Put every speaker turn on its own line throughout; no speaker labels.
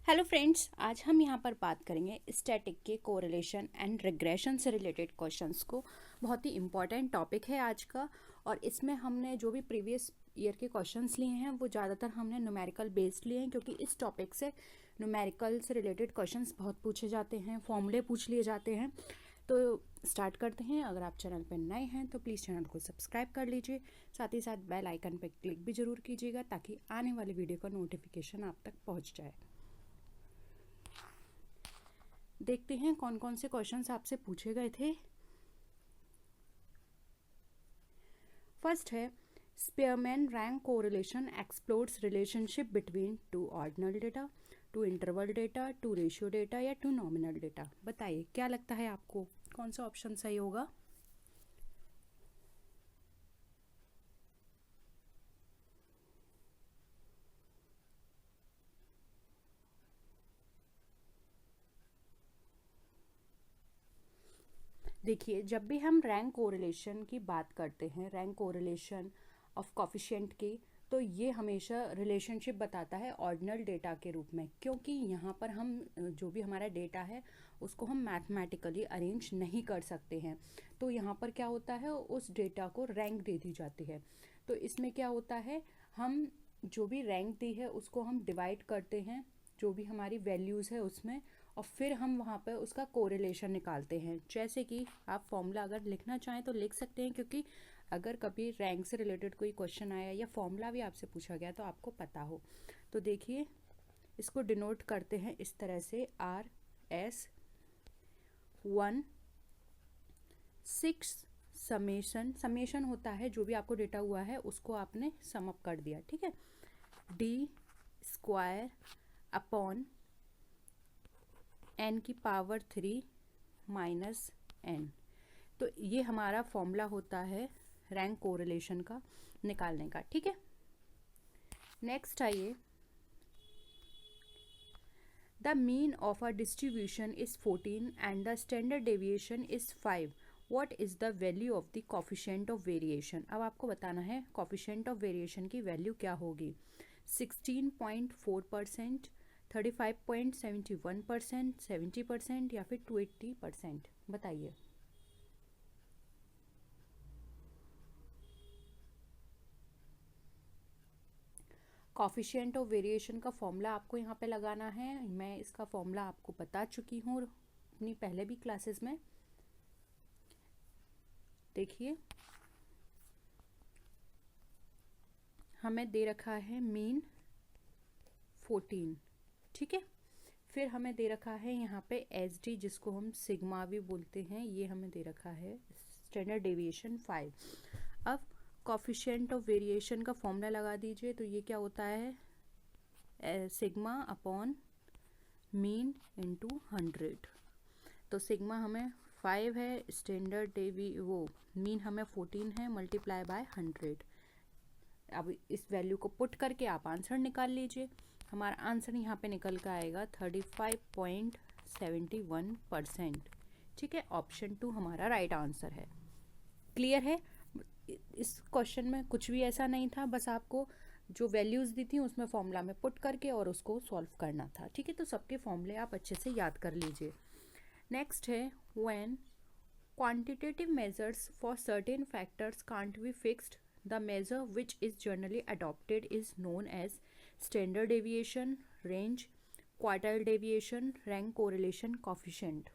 Hello friends, आज हम यहाँ पर बात करेंगे स्टैटिक के कोरिलेशन एंड रिग्रेशन से रिलेटेड क्वेश्चंस को। बहुत ही इम्पॉर्टेंट टॉपिक है आज का। और इसमें हमने जो भी प्रीवियस ईयर के क्वेश्चंस लिए हैं वो ज़्यादातर हमने न्यूमेरिकल बेस्ड लिए हैं, क्योंकि इस टॉपिक से न्यूमेरिकल से रिलेटेड क्वेश्चंस बहुत पूछे जाते हैं, फॉर्मूले पूछ लिए जाते हैं। तो स्टार्ट करते हैं। अगर आप चैनल पर नए हैं तो प्लीज़ चैनल को सब्सक्राइब कर लीजिए, साथ ही साथ बेल आइकन पर क्लिक भी ज़रूर कीजिएगा ताकि आने वाली वीडियो का नोटिफिकेशन आप तक पहुँच जाए। देखते हैं कौन कौन से क्वेश्चंस आपसे पूछे गए थे। फर्स्ट है, Spearman rank correlation explores relationship between two ordinal data, two interval data, two ratio data या टू नॉमिनल डेटा। बताइए क्या लगता है आपको, कौन सा ऑप्शन सही होगा। देखिए, जब भी हम रैंक कोरिलेशन की बात करते हैं, रैंक कोरिलेशन ऑफ कॉफिशिएंट की, तो ये हमेशा रिलेशनशिप बताता है ऑर्डिनल डेटा के रूप में, क्योंकि यहाँ पर हम जो भी हमारा डेटा है उसको हम मैथमेटिकली अरेंज नहीं कर सकते हैं। तो यहाँ पर क्या होता है, उस डेटा को रैंक दे दी जाती है। तो इसमें क्या होता है, हम जो भी रैंक दी है उसको हम डिवाइड करते हैं जो भी हमारी वैल्यूज़ है उसमें, और फिर हम वहाँ पर उसका कोरिलेशन निकालते हैं। जैसे कि आप फॉर्मूला अगर लिखना चाहें तो लिख सकते हैं, क्योंकि अगर कभी रैंक से रिलेटेड कोई क्वेश्चन आया या फॉर्मूला भी आपसे पूछा गया तो आपको पता हो। तो देखिए, इसको डिनोट करते हैं इस तरह से, RS1 6 समेशन होता है जो भी आपको डेटा हुआ है उसको आपने सम अप कर दिया, ठीक है। D² अपॉन n की पावर 3 माइनस n। तो ये हमारा फॉर्मूला होता है रैंक कोरिलेशन का निकालने का, ठीक है। नेक्स्ट आइए, the mean of a distribution is 14 and the standard deviation is 5। What is the value of the coefficient of variation. अब आपको बताना है कोफिशिएंट ऑफ वेरिएशन की वैल्यू क्या होगी। 16.4%, 35.71%, 70% या फिर 280%। बताइए। कॉफिशिएंट ऑफ वेरिएशन का फॉर्मूला आपको यहाँ पे लगाना है। मैं इसका फॉर्मूला आपको बता चुकी हूँ अपनी पहले भी क्लासेस में। देखिए, हमें दे रखा है मीन 14, ठीक है। फिर हमें दे रखा है यहाँ पे SD, जिसको हम सिग्मा भी बोलते हैं, ये हमें दे रखा है स्टैंडर्ड डेविएशन 5। अब कॉफिशिएंट ऑफ वेरिएशन का फॉर्मूला लगा दीजिए। तो ये क्या होता है, सिग्मा अपॉन मीन इंटू 100। तो सिग्मा हमें 5 है, स्टैंडर्ड मीन हमें 14 है, मल्टीप्लाई बाय 100। अब इस वैल्यू को पुट करके आप आंसर निकाल लीजिए। हमारा आंसर यहाँ पे निकल कर आएगा 35.71%, ठीक है। ऑप्शन 2 हमारा राइट आंसर है। क्लियर है। इस क्वेश्चन में कुछ भी ऐसा नहीं था, बस आपको जो वैल्यूज़ दी थी उसमें फॉर्मूला में पुट करके और उसको सॉल्व करना था, ठीक है। तो सबके फॉर्मूले आप अच्छे से याद कर लीजिए। नेक्स्ट है, when quantitative measures for certain factors can't be fixed, the measure which is generally adopted is known as standard deviation, range, quartile deviation, rank correlation coefficient।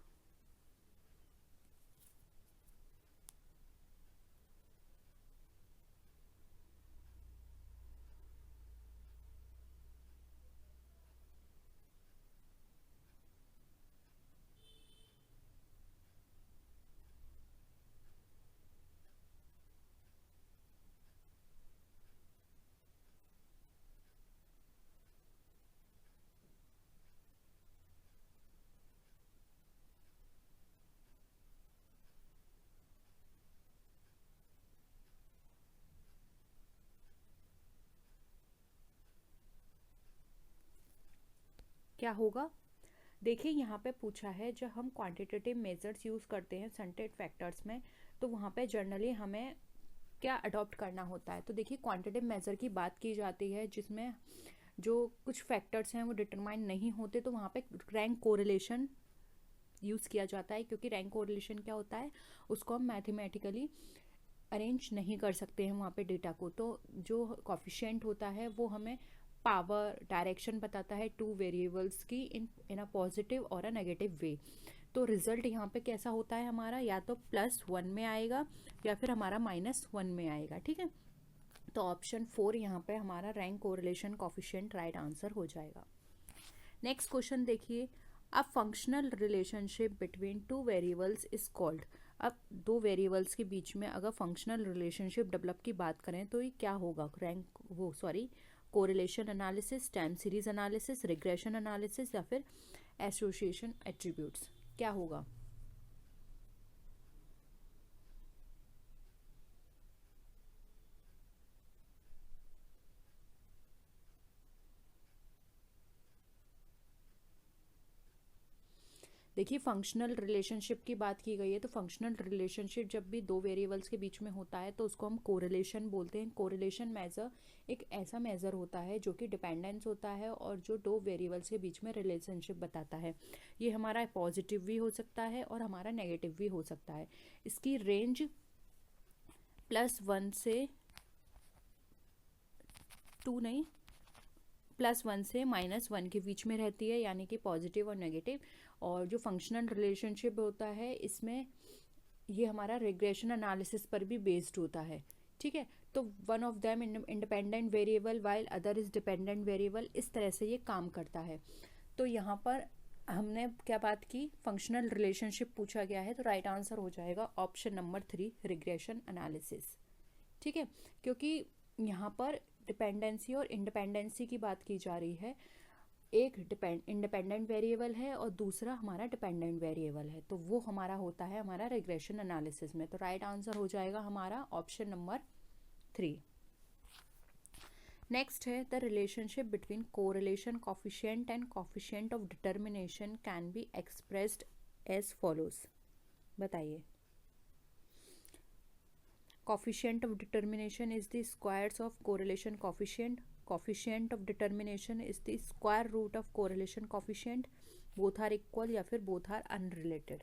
क्या होगा, देखिए यहाँ पे पूछा है जब हम क्वांटिटेटिव मेजर्स यूज़ करते हैं सर्टेन फैक्टर्स में, तो वहाँ पे जनरली हमें क्या अडॉप्ट करना होता है। तो देखिए, क्वांटिटेटिव मेजर की बात की जाती है जिसमें जो कुछ फैक्टर्स हैं वो डिटरमाइन नहीं होते, तो वहाँ पे रैंक कोरिलेशन यूज़ किया जाता है, क्योंकि रैंक कोरिलेशन क्या होता है, उसको हम मैथमेटिकली अरेंज नहीं कर सकते हैं वहाँ पे डेटा को। तो जो कॉफिशिएंट होता है वो हमें पावर डायरेक्शन बताता है टू वेरिएबल्स की इन अ पॉजिटिव और अ नेगेटिव वे। तो रिजल्ट यहाँ पे कैसा होता है हमारा, या तो +1 में आएगा या फिर हमारा -1 में आएगा। ठीक है, तो ऑप्शन 4 यहाँ पे हमारा rank correlation coefficient right answer हो जाएगा। नेक्स्ट क्वेश्चन देखिए, a functional relationship between two variables is called. अब दो वेरिएबल्स के बीच में अगर फंक्शनल रिलेशनशिप डेवलप की बात करें तो ये क्या होगा, correlation analysis, time series analysis, regression analysis या फिर एसोसिएशन एट्रीब्यूट्स, क्या होगा? देखिए, फंक्शनल रिलेशनशिप की बात की गई है, तो फंक्शनल रिलेशनशिप जब भी दो वेरिएबल्स के बीच में होता है तो उसको हम कोरिलेशन बोलते हैं। कोरिलेशन मेजर एक ऐसा मेजर होता है जो कि डिपेंडेंस होता है और जो दो वेरिएबल्स के बीच में रिलेशनशिप बताता है। ये हमारा पॉजिटिव भी हो सकता है और हमारा नेगेटिव भी हो सकता है। इसकी रेंज +1 से 2 नहीं, +1 से -1 के बीच में रहती है, यानी कि पॉजिटिव और नेगेटिव। और जो फंक्शनल रिलेशनशिप होता है इसमें ये हमारा रिग्रेशन एनालिसिस पर भी बेस्ड होता है। ठीक है, तो one of them independent variable while other is dependent variable, इस तरह से ये काम करता है। तो यहाँ पर हमने क्या बात की, फंक्शनल रिलेशनशिप पूछा गया है, तो राइट आंसर हो जाएगा ऑप्शन नंबर 3, रिग्रेशन एनालिसिस। ठीक है, क्योंकि यहाँ पर डिपेंडेंसी और इंडिपेंडेंसी की बात की जा रही है। एक इंडिपेंडेंट वेरिएबल है और दूसरा हमारा डिपेंडेंट वेरिएबल है, तो वो हमारा होता है हमारा रिग्रेशन एनालिसिस में। तो राइट आंसर हो जाएगा हमारा ऑप्शन नंबर 3। नेक्स्ट है, the relationship between correlation coefficient and coefficient of determination can be expressed as follows. बताइए। Coefficient of determination is the squares of correlation coefficient. Coefficient of determination is the square root of correlation coefficient. Both are equal या फिर both are unrelated.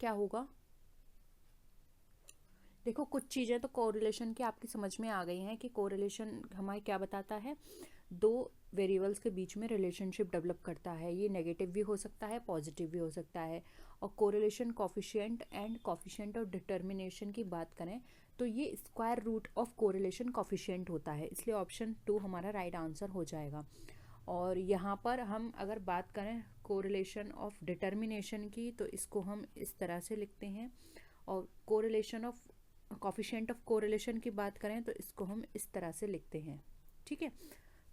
क्या होगा? देखो, कुछ चीज़ें तो correlation की आपकी समझ में आ गई हैं कि कोरिलेशन हमारे क्या बताता है, दो वेरिएबल्स के बीच में रिलेशनशिप डेवलप करता है। ये नेगेटिव भी हो सकता है, पॉजिटिव भी हो सकता है। और correlation coefficient and coefficient of determination की बात करें तो ये square root of correlation coefficient होता है, इसलिए ऑप्शन 2 हमारा राइट आंसर हो जाएगा। और यहाँ पर हम अगर बात करें कोरिलेशन ऑफ डिटर्मिनेशन की, तो इसको हम इस तरह से लिखते हैं। और correlation of coefficient of correlation की बात करें तो इसको हम इस तरह से लिखते हैं। ठीक है,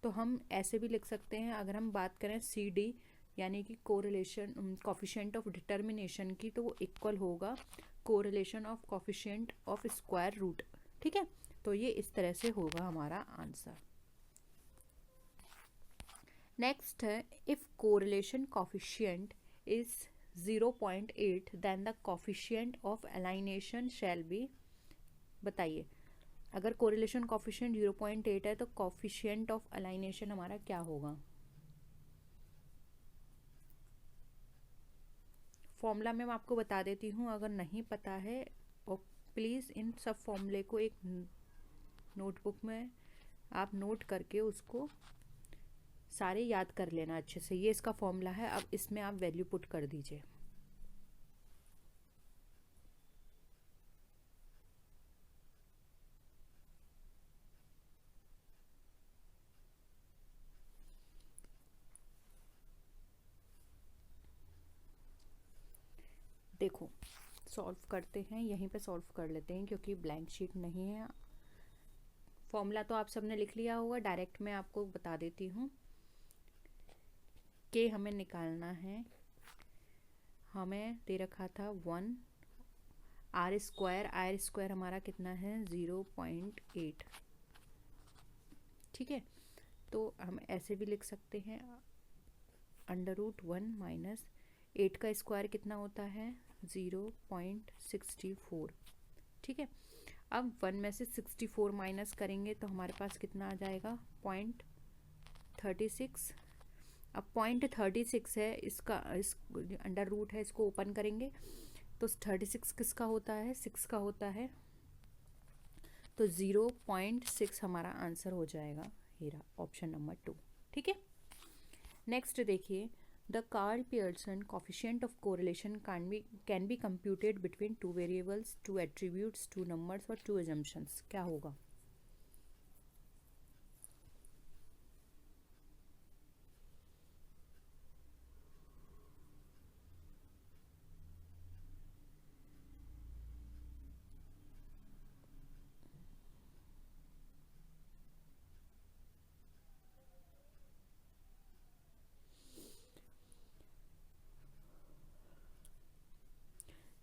तो हम ऐसे भी लिख सकते हैं। अगर हम बात करें CD यानी कि कोरिलेशन कॉफिशिएंट ऑफ डिटर्मिनेशन की, तो वो इक्वल होगा correlation of coefficient of square root. ठीक है, तो ये इस तरह से होगा हमारा आंसर। नेक्स्ट है, if correlation coefficient is 0.8 then the coefficient of alienation shall be. बताइए, अगर कोरिलेशन कॉफिशिएंट 0.8 है तो कॉफिशिएंट ऑफ अलाइनेशन हमारा क्या होगा? फॉर्मूला मैं आपको बता देती हूँ, अगर नहीं पता है और प्लीज़ इन सब फॉर्मूले को एक नोटबुक में आप नोट करके उसको सारे याद कर लेना अच्छे से। ये इसका फॉर्मूला है, अब इसमें आप वैल्यू पुट कर दीजिए। देखो, सॉल्व करते हैं, यहीं पे सॉल्व कर लेते हैं क्योंकि ब्लैंक शीट नहीं है। फॉर्मूला तो आप सबने लिख लिया होगा, डायरेक्ट मैं आपको बता देती हूँ कि हमें निकालना है। हमें दे रखा था 1 r² हमारा कितना है 0.8। ठीक है, तो हम ऐसे भी लिख सकते हैं √1 - 8 का स्क्वायर कितना होता है 0.64। ठीक है, अब 1 में से 64 माइनस करेंगे तो हमारे पास कितना आ जाएगा, 0.36। अब 0.36 है, इसका इस अंडर रूट है, इसको ओपन करेंगे तो 36 किसका होता है, 6 का होता है, तो 0.6 हमारा आंसर हो जाएगा, हीरा ऑप्शन नंबर 2। ठीक है, नेक्स्ट देखिए, the Karl Pearson coefficient of correlation can be computed between two variables, two attributes, two numbers और टू अजम्पशंस। क्या होगा?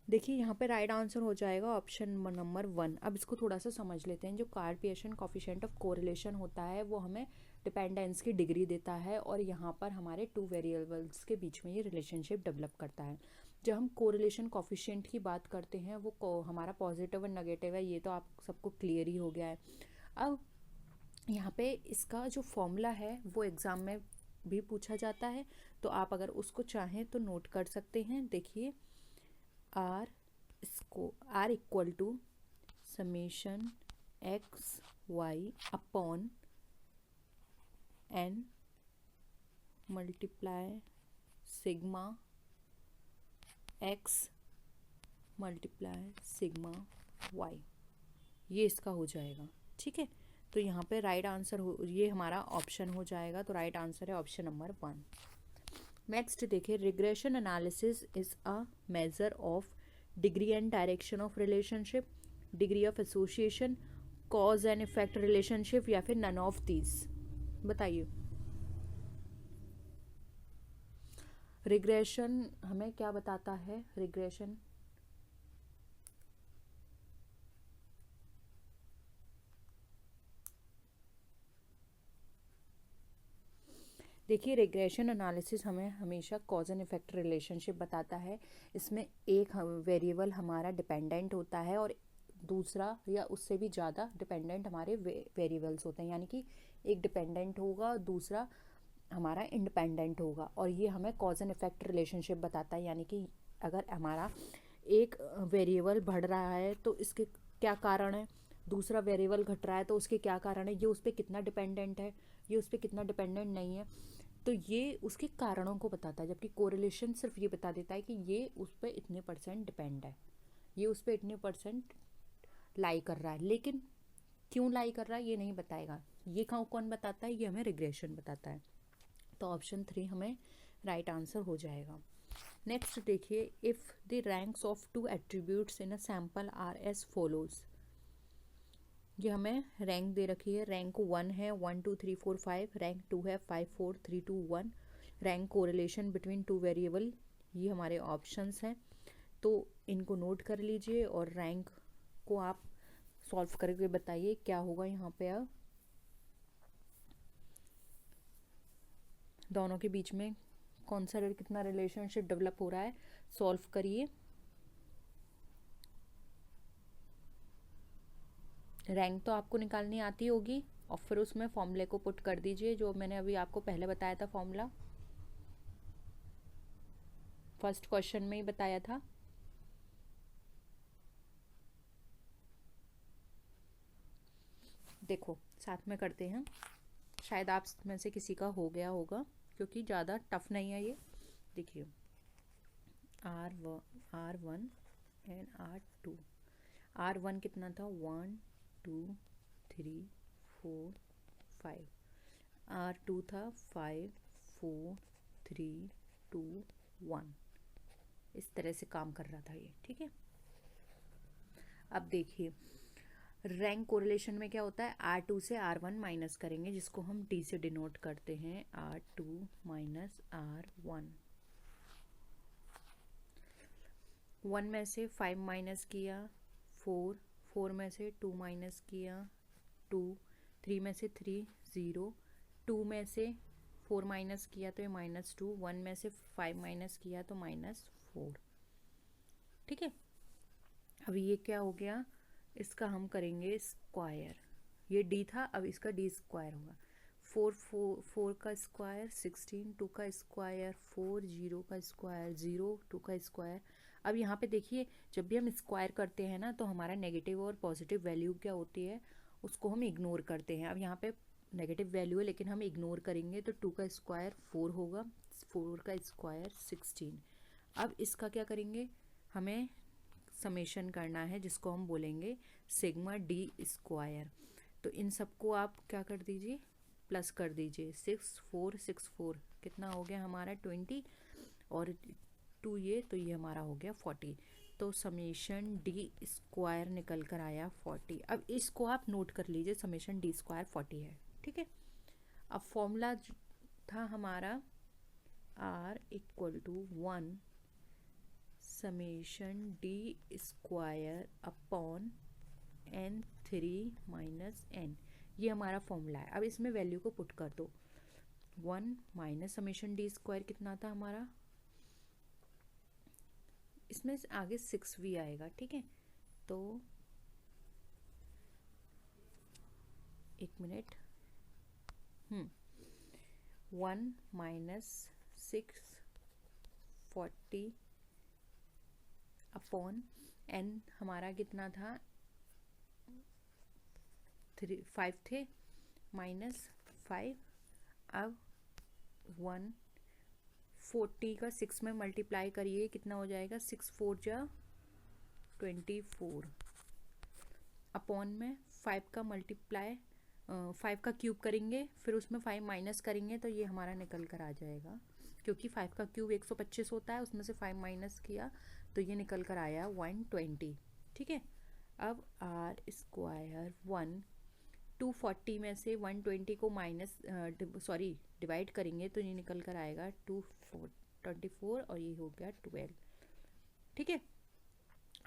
देखिए यहाँ पे राइट आंसर हो जाएगा ऑप्शन नंबर 1। अब इसको थोड़ा सा समझ लेते हैं। जो Karl Pearson coefficient of correlation होता है वो हमें डिपेंडेंस की डिग्री देता है और यहाँ पर हमारे टू वेरिएबल्स के बीच में ये रिलेशनशिप डेवलप करता है। जब हम कोरिलेशन कोफिशिएंट की बात करते हैं वो हमारा पॉजिटिव और नेगेटिव है, ये तो आप सबको क्लियर ही हो गया है। अब यहाँ पे इसका जो फॉर्मूला है वो एग्ज़ाम में भी पूछा जाता है, तो आप अगर उसको चाहें तो नोट कर सकते हैं। देखिए, r equal to summation x y upon n multiply sigma x multiply sigma y, ये इसका हो जाएगा। ठीक है, तो यहाँ पे राइट आंसर हो, ये हमारा ऑप्शन हो जाएगा, तो राइट आंसर है ऑप्शन नंबर 1। नेक्स्ट देखिए, regression analysis is a measure of degree and direction of relationship, degree of association, cause and effect relationship, या फिर नन ऑफ दीज। बताइए, रिग्रेशन हमें क्या बताता है? रिग्रेशन देखिए, रिग्रेशन एनालिसिस हमें हमेशा कॉज एंड इफेक्ट रिलेशनशिप बताता है। इसमें एक वेरिएबल हमारा डिपेंडेंट होता है और दूसरा या उससे भी ज़्यादा डिपेंडेंट हमारे वेरिएबल्स होते हैं, यानी कि एक डिपेंडेंट होगा और दूसरा हमारा इंडिपेंडेंट होगा, और ये हमें कॉज एंड इफेक्ट रिलेशनशिप बताता है। यानी कि अगर हमारा एक वेरिएबल बढ़ रहा है तो इसके क्या कारण है, दूसरा वेरिएबल घट रहा है तो उसके क्या कारण है, ये उस पर कितना डिपेंडेंट है, ये उस पर कितना डिपेंडेंट नहीं है, तो ये उसके कारणों को बताता है। जबकि कोरिलेशन सिर्फ ये बता देता है कि ये उस पर इतने % डिपेंड है, ये उस पर इतने % लाई कर रहा है, लेकिन क्यों लाई कर रहा है ये नहीं बताएगा। ये कौन बताता है? ये हमें रिग्रेशन बताता है। तो ऑप्शन 3 हमें राइट आंसर हो जाएगा। नेक्स्ट देखिए, if the ranks of two attributes in a sample are as follows. ये हमें रैंक दे रखी है। रैंक 1 है 1 2 3 4 5, रैंक 2 है 5 4 3 2 1, rank correlation between two variable, ये हमारे ऑप्शंस हैं। तो इनको नोट कर लीजिए और रैंक को आप सॉल्व करके बताइए क्या होगा यहाँ पे। अब दोनों के बीच में कौन सा कितना रिलेशनशिप डेवलप हो रहा है, सॉल्व करिए। रैंक तो आपको निकालनी आती होगी और फिर उसमें फॉर्मूले को पुट कर दीजिए, जो मैंने अभी आपको पहले बताया था फॉर्मूला, फर्स्ट क्वेश्चन में ही बताया था। देखो साथ में करते हैं, शायद आप में से किसी का हो गया होगा, क्योंकि ज़्यादा टफ नहीं है ये। देखिए, R1 एंड R2। R1 कितना था? 1 2 3 4 5। R2 था 5 4 3 2 1। इस तरह से काम कर रहा था ये। ठीक है, अब देखिए, रैंक कोरिलेशन में क्या होता है, R2 से R1 माइनस करेंगे, जिसको हम D से डिनोट करते हैं, R2 माइनस R1। 1 में से 5 माइनस किया 4, 4 में से 2 माइनस किया 2, 3 में से 3 0, 2 में से 4 माइनस किया तो ये -2, 1 में से 5 माइनस किया तो -4। ठीक है, अब ये क्या हो गया, इसका हम करेंगे स्क्वायर, ये डी था, अब इसका डी स्क्वायर होगा। 4 का स्क्वायर 16, 2 का स्क्वायर 4, 0 का स्क्वायर 0, 2 का स्क्वायर। अब यहाँ पे देखिए, जब भी हम स्क्वायर करते हैं ना तो हमारा नेगेटिव और पॉजिटिव वैल्यू क्या होती है उसको हम इग्नोर करते हैं। अब यहाँ पे नेगेटिव वैल्यू है लेकिन हम इग्नोर करेंगे, तो 2 का स्क्वायर 4 होगा, 4 का स्क्वायर 16। अब इसका क्या करेंगे, हमें समेशन करना है जिसको हम बोलेंगे सिग्मा डी स्क्वायर। तो इन सबको आप क्या कर दीजिए, प्लस कर दीजिए। 6 4 6 4 कितना हो गया हमारा 20, और 2 ये, तो ये हमारा हो गया 40। तो समेशन डी स्क्वायर निकल कर आया 40। अब इसको आप नोट कर लीजिए, समेशन डी स्क्वायर 40 है, ठीक है। अब फॉर्मूला था हमारा r equal to 1 summation d square upon n3 minus n, ये हमारा फॉर्मूला है। अब इसमें वैल्यू को पुट कर दो। 1 माइनस समेशन डी स्क्वायर कितना था हमारा, इसमें आगे 6 भी आएगा, ठीक है। तो एक मिनट, 1 माइनस 640 अपॉन n हमारा कितना था 5 थे, माइनस 5। अब 140 का 6 में मल्टीप्लाई करिए, कितना हो जाएगा 6 4 जा 24, अपॉन में 5 का मल्टीप्लाई 5 का क्यूब करेंगे, फिर उसमें 5 माइनस करेंगे तो ये हमारा निकल कर आ जाएगा, क्योंकि 5 का क्यूब 125 होता है, उसमें से 5 माइनस किया तो ये निकल कर आया 120, ठीक है। अब आर स्क्वायर 240 में से 120 को माइनस डिवाइड करेंगे तो ये निकल कर आएगा 24 और ये हो गया 12, ठीक है।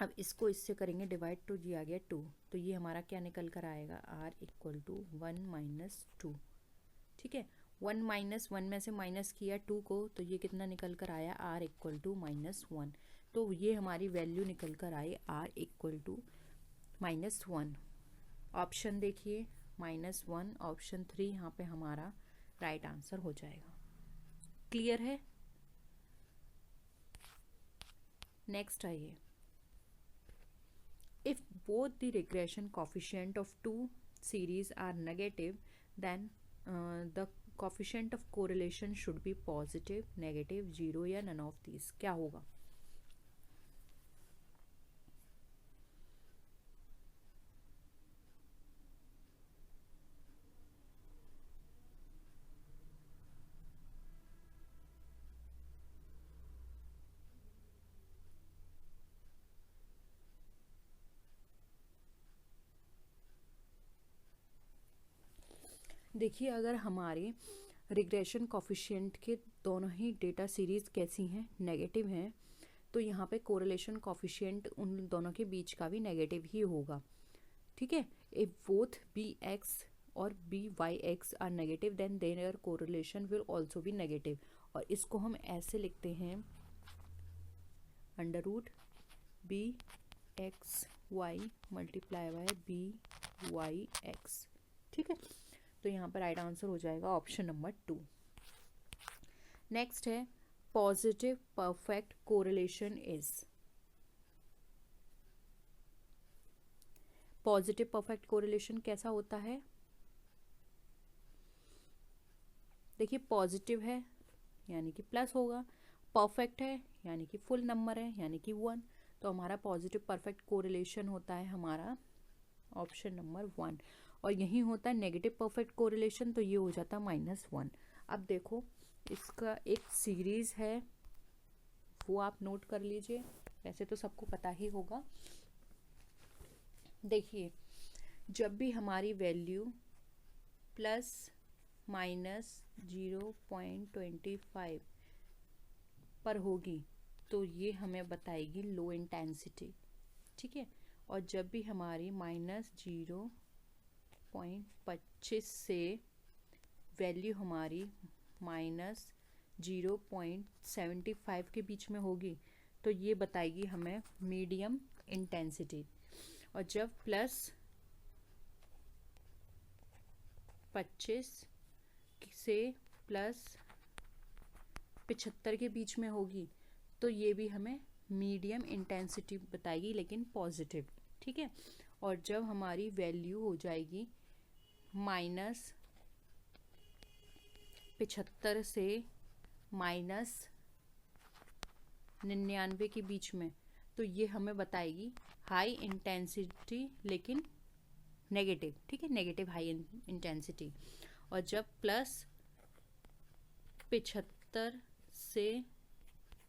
अब इसको इससे करेंगे डिवाइड, तो ये आ गया 2, तो ये हमारा क्या निकल कर आएगा r इक्वल टू 1 माइनस 2, ठीक है। 1 माइनस 1 में से माइनस किया 2 को, तो ये कितना निकल कर आया r इक्वल टू -1। तो ये हमारी वैल्यू निकल कर आई r इक्वल टू -1। ऑप्शन देखिए -1, ऑप्शन 3 यहाँ पे हमारा राइट आंसर हो जाएगा। क्लियर है। नेक्स्ट आइए, if both the regression coefficient of two series are negative, then the coefficient of correlation should be positive, negative, 0 या none of these। क्या होगा, देखिए अगर हमारे रिग्रेशन कॉफिशिएंट के दोनों ही डेटा सीरीज कैसी हैं, नेगेटिव हैं, तो यहाँ पे कोरिलेशन कॉफिशिएंट उन दोनों के बीच का भी नेगेटिव ही होगा, ठीक है। इफ बोथ बी एक्स और b y x are negative then their correlation will also be negative. और इसको हम ऐसे लिखते हैं under root b x y multiply by b y x, ठीक है। तो यहाँ पर राइट आंसर हो जाएगा ऑप्शन नंबर 2। नेक्स्ट है positive perfect correlation is. Positive perfect correlation कैसा होता है, देखिए पॉजिटिव है यानी कि प्लस होगा, परफेक्ट है यानी कि फुल नंबर है यानी कि 1, तो हमारा पॉजिटिव परफेक्ट कोरिलेशन होता है हमारा ऑप्शन नंबर 1। और यही होता है नेगेटिव परफेक्ट कोरिलेशन, तो ये हो जाता है -1। अब देखो इसका एक सीरीज है वो आप नोट कर लीजिए, वैसे तो सबको पता ही होगा। देखिए जब भी हमारी वैल्यू ±0.25 पर होगी तो ये हमें बताएगी लो इंटेंसिटी, ठीक है। और जब भी हमारी -0.25 से वैल्यू हमारी -0.75 के बीच में होगी तो ये बताएगी हमें मीडियम इंटेंसिटी। और जब प्लस 25 से प्लस 75 के बीच में होगी तो ये भी हमें मीडियम इंटेंसिटी बताएगी, लेकिन पॉजिटिव, ठीक है। और जब हमारी वैल्यू हो जाएगी -75 से -99 के बीच में, तो ये हमें बताएगी हाई इंटेंसिटी लेकिन नेगेटिव, ठीक है, नेगेटिव हाई इंटेंसिटी। और जब प्लस 75 से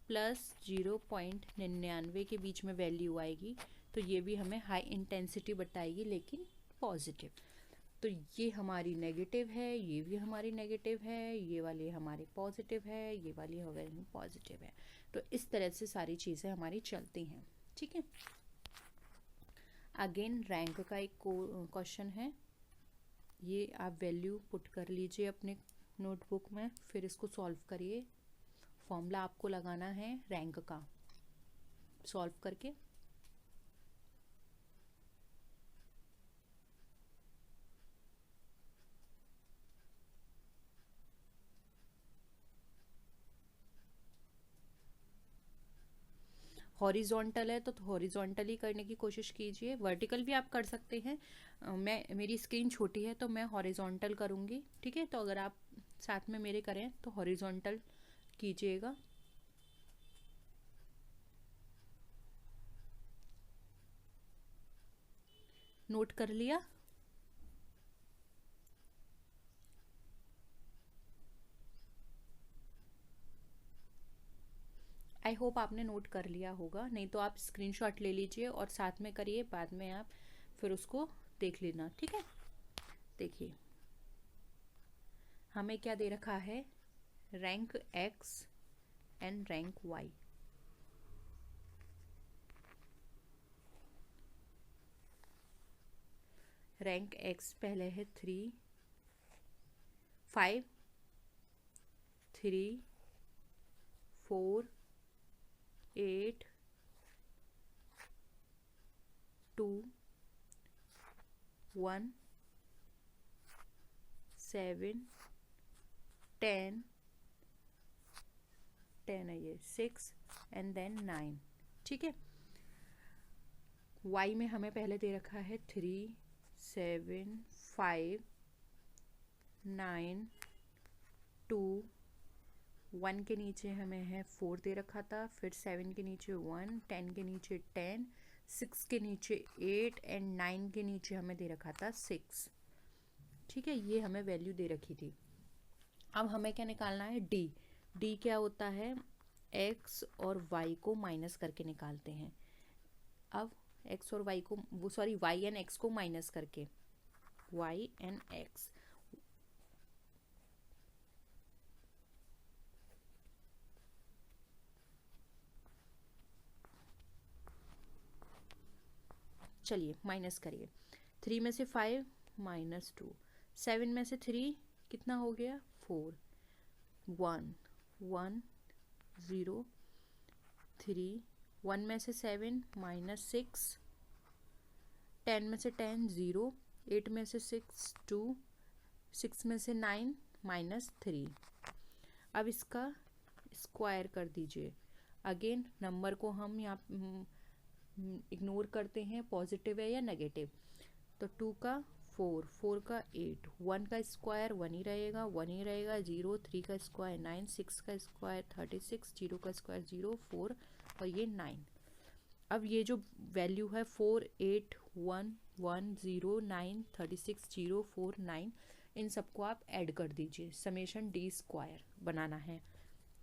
प्लस 0.99 के बीच में वैल्यू आएगी तो ये भी हमें हाई इंटेंसिटी बताएगी लेकिन पॉजिटिव। तो ये हमारी नेगेटिव है, ये भी हमारी नेगेटिव है, ये वाली हमारी पॉजिटिव है, ये वाली हमारी पॉजिटिव है। तो इस तरह से सारी चीज़ें हमारी चलती हैं, ठीक है। अगेन रैंक का एक क्वेश्चन है, ये आप वैल्यू पुट कर लीजिए अपने नोटबुक में, फिर इसको सॉल्व करिए। फॉर्मूला आपको लगाना है रैंक का सॉल्व करके। हॉरिजॉन्टल है तो हॉरिजॉन्टल ही करने की कोशिश कीजिए, वर्टिकल भी आप कर सकते हैं। मेरी स्क्रीन छोटी है तो मैं हॉरिजॉन्टल करूँगी, ठीक है। तो अगर आप साथ में मेरे करें तो हॉरिजॉन्टल कीजिएगा। नोट कर लिया? आई होप आपने नोट कर लिया होगा, नहीं तो आप स्क्रीनशॉट ले लीजिए और साथ में करिए, बाद में आप फिर उसको देख लेना, ठीक है। देखिए हमें क्या दे रखा है, rank x and rank y. Rank x पहले है 3, 5, 3, 4, 8, 2, 1, 7, 10 है ये 6 एंड देन 9, ठीक है। y में हमें पहले दे रखा है 3, 7, 5, 9, 2, 1 के नीचे हमें है 4 दे रखा था, फिर 7 के नीचे 1, 10 के नीचे 10, 6 के नीचे 8 एंड 9 के नीचे हमें दे रखा था 6, ठीक है। ये हमें वैल्यू दे रखी थी। अब हमें क्या निकालना है, डी क्या होता है, x और y को माइनस करके निकालते हैं। अब x और y को y एंड x को माइनस करके, y एंड x, चलिए माइनस करिए। 3 में से 5 -2, 7 में से 3 कितना हो गया 4, 1, 1, 0, 3, 1 में से 7 -6, 10 में से 10 0, 8 में से 6 2, 6 में से 9 -3। अब इसका स्क्वायर कर दीजिए। अगेन नंबर को हम यहाँ इग्नोर करते हैं, पॉजिटिव है या नेगेटिव। तो 2 का 4, 4 का 8, 1 का स्क्वायर 1 ही रहेगा, 1 ही रहेगा, 0, 3 का स्क्वायर 9, 6 का स्क्वायर 36, 0 का स्क्वायर 0, 4 और ये 9। अब ये जो वैल्यू है 4, 8, 1, 1, 0, 9, 36, 0, 4, 9, इन सबको आप ऐड कर दीजिए। समेशन डी स्क्वायर बनाना है,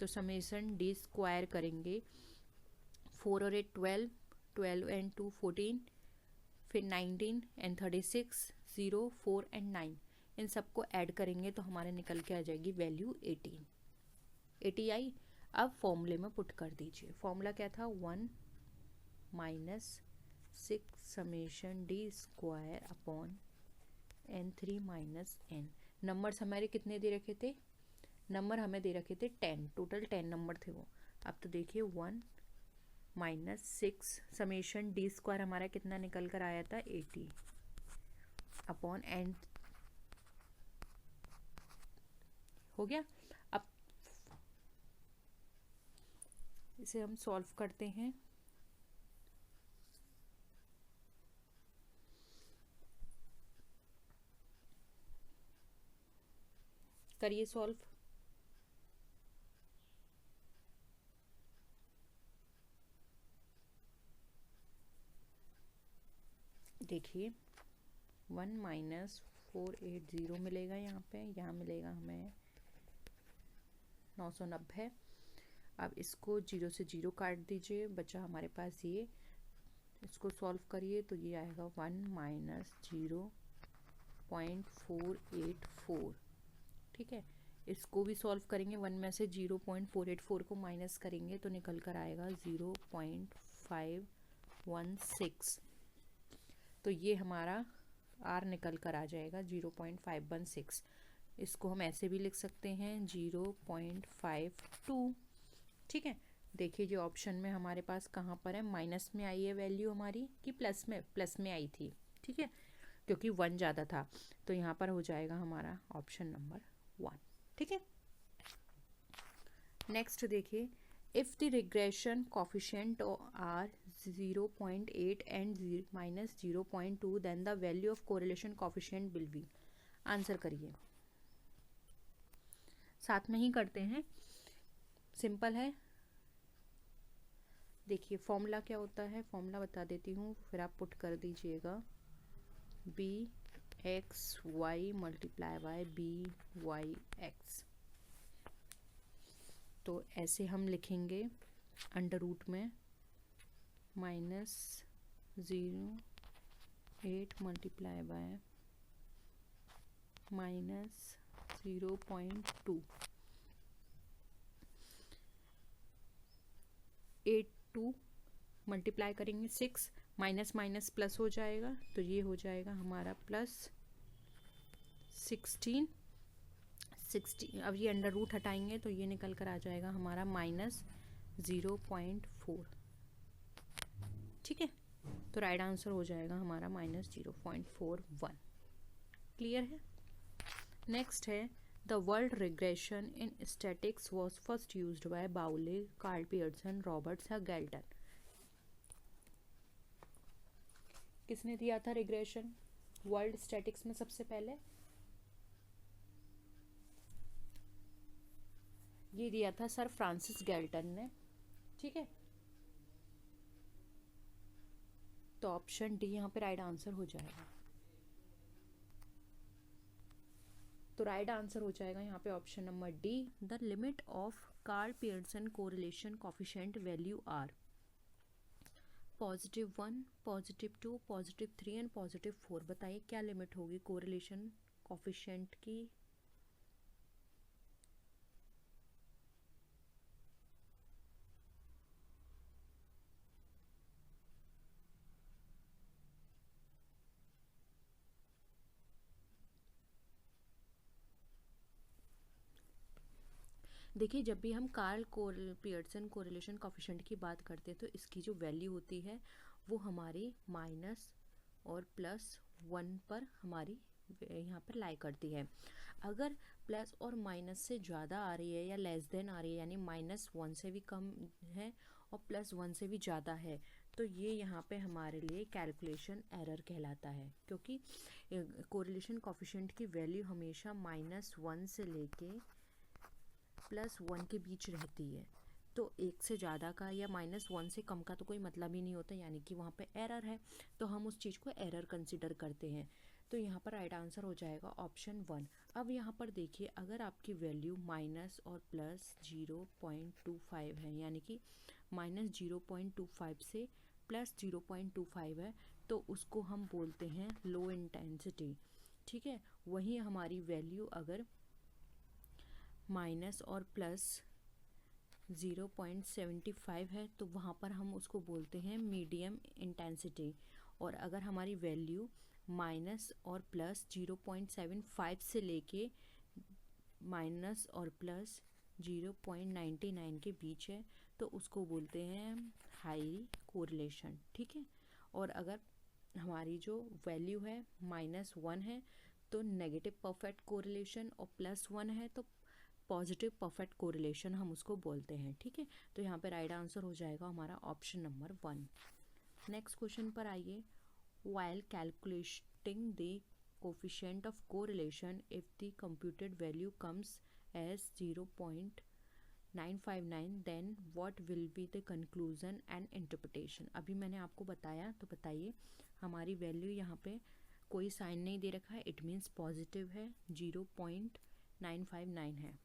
तो समेशन डी स्क्वायर करेंगे। 4 और 8 12, 12 एंड 2 14, फिर 19 एंड 36, 0, 4 एंड 9, इन सबको ऐड करेंगे तो हमारे निकल के आ जाएगी वैल्यू 18। 80 आई। अब फॉर्मूले में पुट कर दीजिए। फॉर्मूला क्या था, 1 - 6 summation d square upon n3 - n। Numbers हमारे कितने दे रखे थे, नंबर हमें दे रखे थे 10, टोटल 10 नंबर थे वो। अब तो देखिए 1 माइनस 6 समेशन डी स्क्वायर हमारा कितना निकल कर आया था 80 अपॉन एन हो गया। अब इसे हम सॉल्व करते हैं। करिए सॉल्व। देखिए 1 माइनस 480 मिलेगा यहाँ मिलेगा हमें 990। अब इसको 0 से 0 काट दीजिए, बचा हमारे पास ये। इसको सॉल्व करिए तो ये आएगा 1 माइनस 0.484। ठीक है, इसको भी सॉल्व करेंगे। 1 में से 0.484 को माइनस करेंगे तो निकल कर आएगा 0.516। तो ये हमारा R निकल कर आ जाएगा 0.516। इसको हम ऐसे भी लिख सकते हैं 0.52। ठीक है, देखिए जो ऑप्शन में हमारे पास कहाँ पर है, माइनस में आई है वैल्यू हमारी कि प्लस में आई थी। ठीक है, क्योंकि 1 ज़्यादा था तो यहाँ पर हो जाएगा हमारा ऑप्शन नंबर 1। ठीक है, नेक्स्ट देखिए, if the regression coefficient are 0.8 and -0.2 then the value of correlation coefficient will be. Answer करिए, साथ में ही करते हैं, सिंपल है। देखिए फॉर्मूला क्या होता है, फॉर्मूला बता देती हूँ, फिर आप पुट कर दीजिएगा। B x y multiply by b y x. तो ऐसे हम लिखेंगे अंडर रूट में -0.8 मल्टीप्लाई बाय -0.2। 8 मल्टीप्लाई करेंगे 6, माइनस माइनस प्लस हो जाएगा तो ये हो जाएगा हमारा प्लस 16। अब ये अंडर रूट हटाएंगे तो ये निकल कर आ जाएगा हमारा -0.4। ठीक है, तो राइट आंसर हो जाएगा हमारा -0.41। क्लियर है। नेक्स्ट है, the word regression in statics was first used by बाउले, कार्ल पियर्सन, रॉबर्ट्स या गैल्टन। किसने दिया था रिग्रेशन वर्ल्ड स्टैटिक्स में सबसे पहले? ये दिया था सर फ्रांसिस गैल्टन ने। ठीक है, तो ऑप्शन डी यहाँ पे राइट आंसर हो जाएगा। तो राइट आंसर हो जाएगा यहाँ पे option number D. The limit of Karl Pearson correlation coefficient value are +1, +2, +3 and +4। बताइए क्या लिमिट होगी कोरिलेशन कोफिशिएंट की? देखिए जब भी हम कार्ल पियर्सन कोरिलेशन कोफिशिएंट की बात करते हैं तो इसकी जो वैल्यू होती है वो हमारी माइनस और +1 पर हमारी यहाँ पर लाई करती है। अगर प्लस और माइनस से ज़्यादा आ रही है या लेस देन आ रही है, यानी -1 से भी कम है और +1 से भी ज़्यादा है, तो ये यहाँ पे हमारे लिए कैलकुलेशन एरर कहलाता है, क्योंकि कोरिलेशन कोफिशिएंट की वैल्यू हमेशा -1 से लेके +1 के बीच रहती है। तो 1 से ज़्यादा का या -1 से कम का तो कोई मतलब ही नहीं होता, यानी कि वहाँ पे एरर है, तो हम उस चीज़ को एरर कंसिडर करते हैं। तो यहाँ पर राइट आंसर हो जाएगा ऑप्शन 1। अब यहाँ पर देखिए, अगर आपकी वैल्यू माइनस और +0.25 है, यानी कि -0.25 से +0.25 है, तो उसको हम बोलते हैं लो इंटेंसिटी। ठीक है, वहीं हमारी वैल्यू अगर माइनस और +0.75 है तो वहाँ पर हम उसको बोलते हैं मीडियम इंटेंसिटी। और अगर हमारी वैल्यू माइनस और +0.75 से लेके माइनस और +0.99 के बीच है तो उसको बोलते हैं हाई कोरिलेशन, ठीक है। और अगर हमारी जो वैल्यू है -1 है तो नेगेटिव परफेक्ट कोरिलेशन, और +1 है तो पॉजिटिव परफेक्ट कोरिलेशन हम उसको बोलते हैं, ठीक है। तो यहाँ पे राइट आंसर हो जाएगा हमारा ऑप्शन नंबर 1। नेक्स्ट क्वेश्चन पर आइए। While calculating the coefficient of correlation, if the computed value comes as 0.959, then what will be the conclusion and interpretation? अभी मैंने आपको बताया, तो बताइए हमारी वैल्यू यहाँ पे कोई साइन नहीं दे रखा है, इट मीन्स पॉजिटिव है, 0.959 है।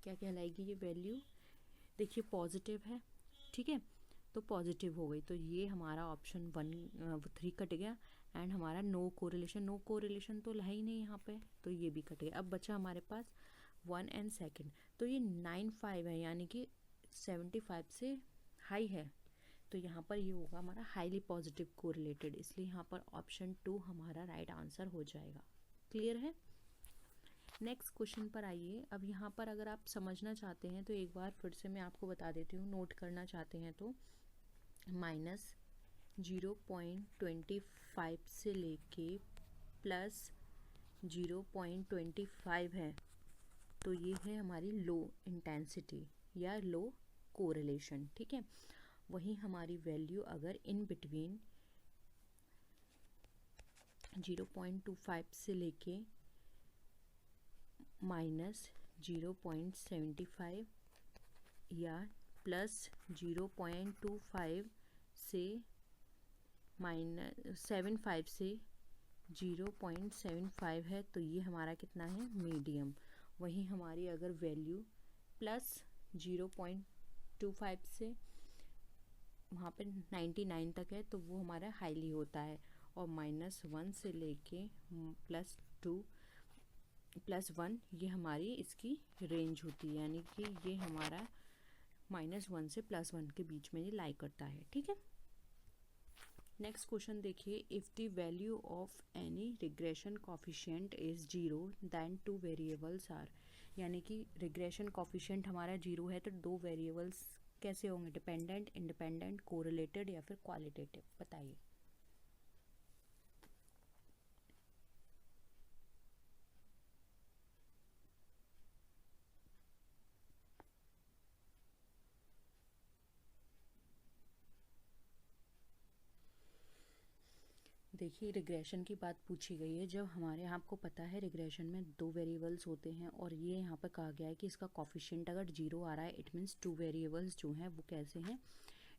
क्या कहलाएगी ये वैल्यू? देखिए पॉजिटिव है, ठीक है, तो पॉजिटिव हो गई, तो ये हमारा ऑप्शन 3 कट गया। एंड हमारा नो कोरिलेशन तो है ही नहीं यहाँ पे, तो ये भी कट गया। अब बचा हमारे पास 1 एंड सेकंड, तो ये 95 है, यानी कि 75 से हाई है, तो यहाँ पर ये होगा हमारा हाईली पॉजिटिव कोरिलेटेड, इसलिए यहाँ पर ऑप्शन 2 हमारा राइट आंसर हो जाएगा। क्लियर है? नेक्स्ट क्वेश्चन पर आइए। अब यहाँ पर अगर आप समझना चाहते हैं तो एक बार फिर से मैं आपको बता देती हूँ, नोट करना चाहते हैं तो -0.25 से लेके +0.25 है, तो ये है हमारी लो इंटेंसिटी या लो कोरिलेशन, ठीक है। वहीं हमारी वैल्यू अगर इन बिटवीन 0.25 से लेके -0.75 या +0.25 से -75 से 0.75 है, तो ये हमारा कितना है? मीडियम। वहीं हमारी अगर वैल्यू +0.25 से वहाँ पे 99 तक है, तो वो हमारा हाईली होता है, और -1 से लेके +1 ये हमारी इसकी रेंज होती है, यानी कि ये हमारा -1 से +1 के बीच में ये लाई करता है, ठीक है। नेक्स्ट क्वेश्चन देखिए। If the value of any regression coefficient is 0 than 2 variables are, यानी कि रिग्रेशन कॉफिशिएंट हमारा 0 है तो 2 वेरिएबल्स कैसे होंगे? डिपेंडेंट, इंडिपेंडेंट, कोरिलेटेड या फिर क्वालिटेटिव? बताइए। देखिए रिग्रेशन की बात पूछी गई है, जब हमारे यहाँ आपको पता है रिग्रेशन में 2 वेरिएबल्स होते हैं, और ये यहाँ पर कहा गया है कि इसका कॉफिशिएंट अगर 0 आ रहा है, इट मीन्स 2 वेरिएबल्स जो हैं वो कैसे हैं?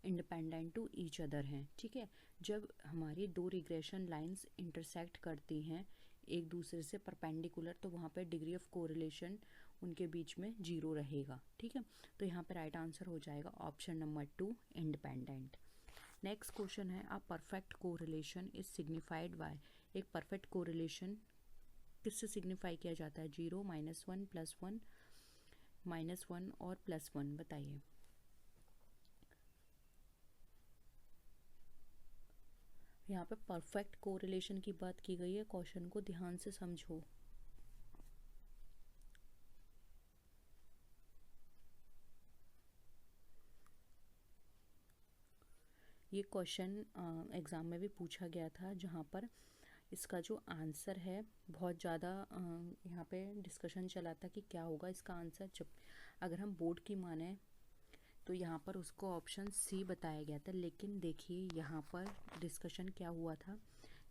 इंडिपेंडेंट टू ईच अदर हैं, ठीक है। जब हमारी 2 रिग्रेशन लाइंस इंटरसेक्ट करती हैं एक दूसरे से परपेंडिकुलर, तो वहाँ पे डिग्री ऑफ कोरिलेशन उनके बीच में 0 रहेगा, ठीक है। तो यहाँ पे राइट आंसर हो जाएगा option number 2, independent. Next question है, a perfect correlation is signified by. एक परफेक्ट कोरिलेशन किससे सिग्निफाई किया जाता है? 0, -1, +1, -1 और +1? बताइए। यहाँ पे परफेक्ट कोरिलेशन की बात की गई है, क्वेश्चन को ध्यान से समझो। ये क्वेश्चन एग्ज़ाम में भी पूछा गया था, जहाँ पर इसका जो आंसर है बहुत ज़्यादा यहाँ पे डिस्कशन चला था कि क्या होगा इसका आंसर। जब अगर हम बोर्ड की माने तो यहाँ पर उसको ऑप्शन सी बताया गया था, लेकिन देखिए यहाँ पर डिस्कशन क्या हुआ था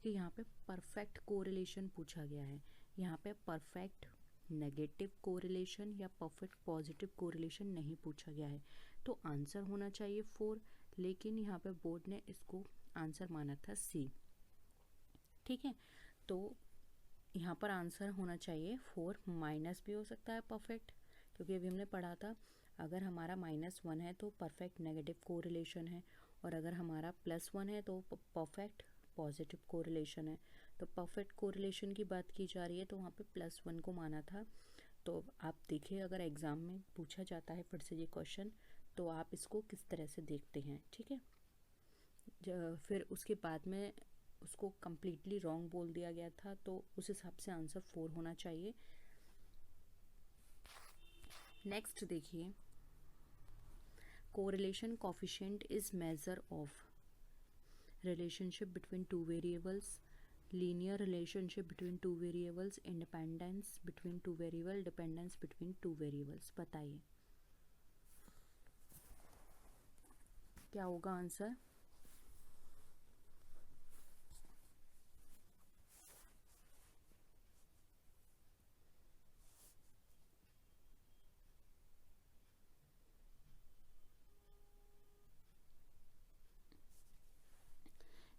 कि यहाँ पे परफेक्ट कोरिलेशन पूछा गया है। यहाँ पे परफेक्ट नेगेटिव कोरिलेशन या परफेक्ट पॉजिटिव कोरिलेशन नहीं पूछा गया है, तो आंसर होना चाहिए 4, लेकिन यहाँ पे बोर्ड ने इसको आंसर माना था सी, ठीक है। तो यहाँ पर आंसर होना चाहिए 4, माइनस भी हो सकता है परफेक्ट, क्योंकि अभी हमने पढ़ा था अगर हमारा -1 है तो परफेक्ट नेगेटिव कोरिलेशन है, और अगर हमारा +1 है तो परफेक्ट पॉजिटिव कोरिलेशन है। तो परफेक्ट कोरिलेशन की बात की जा रही है, तो वहाँ पे +1 को माना था। तो आप देखिए अगर एग्ज़ाम में पूछा जाता है फिर से ये क्वेश्चन, तो आप इसको किस तरह से देखते हैं, ठीक है। फिर उसके बाद में उसको कम्प्लीटली रॉन्ग बोल दिया गया था, तो उस हिसाब से आंसर 4 होना चाहिए। नेक्स्ट देखिए, correlation coefficient is measure of relationship between two variables, linear relationship between two variables, independence between two variable, dependence between two variables। बताइए क्या होगा आंसर।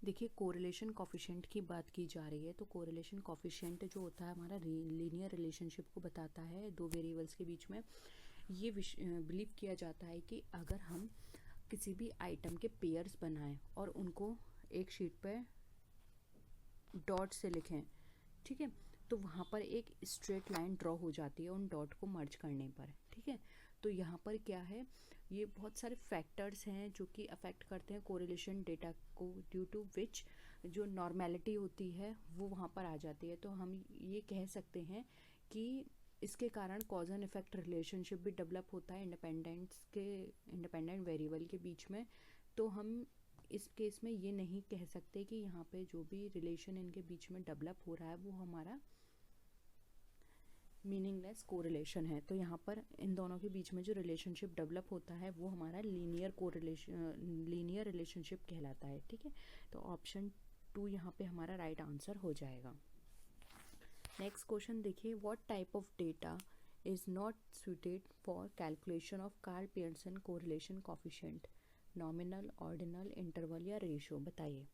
देखिए, कोरिलेशन कोफिशिएंट की बात की जा रही है, तो कोरिलेशन कोफिशिएंट जो होता है हमारा लीनियर रिलेशनशिप को बताता है दो वेरिएबल्स के बीच में। ये बिलीव किया जाता है कि अगर हम किसी भी आइटम के पेयर्स बनाएं और उनको एक शीट पे डॉट से लिखें, ठीक है, तो वहाँ पर एक स्ट्रेट लाइन ड्रॉ हो जाती है उन डॉट को मर्ज करने पर, ठीक है। तो यहाँ पर क्या है, ये बहुत सारे फैक्टर्स हैं जो कि अफेक्ट करते हैं कोरिलेशन डेटा को, ड्यू टू विच जो नॉर्मेलिटी होती है वो वहाँ पर आ जाती है। तो हम ये कह सकते हैं कि इसके कारण कॉज एंड इफेक्ट रिलेशनशिप भी डेवलप होता है इंडिपेंडेंट वेरिएबल के बीच में। तो हम इस केस में ये नहीं कह सकते कि यहाँ पे जो भी रिलेशन इनके बीच में डेवलप हो रहा है वो हमारा मीनिंगलेस कोरिलेशन है। तो यहाँ पर इन दोनों के बीच में जो रिलेशनशिप डेवलप होता है वो हमारा लीनियर रिलेशनशिप कहलाता है, ठीक है। तो ऑप्शन 2 यहाँ पे हमारा राइट आंसर हो जाएगा। नेक्स्ट क्वेश्चन देखिए, what type of data is not suited for calculation of Karl Pearson correlation coefficient, nominal, ordinal, interval या रेशियो। बताइए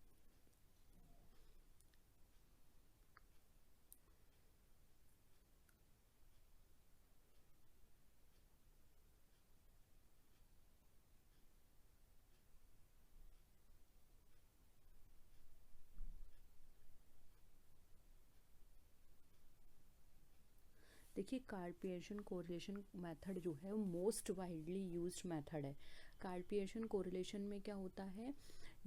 देखिए, कार्ल पियर्सन कोरिलेशन मेथड जो है वो मोस्ट वाइडली यूज्ड मेथड है। कार्ल पियर्सन कोरिलेशन में क्या होता है,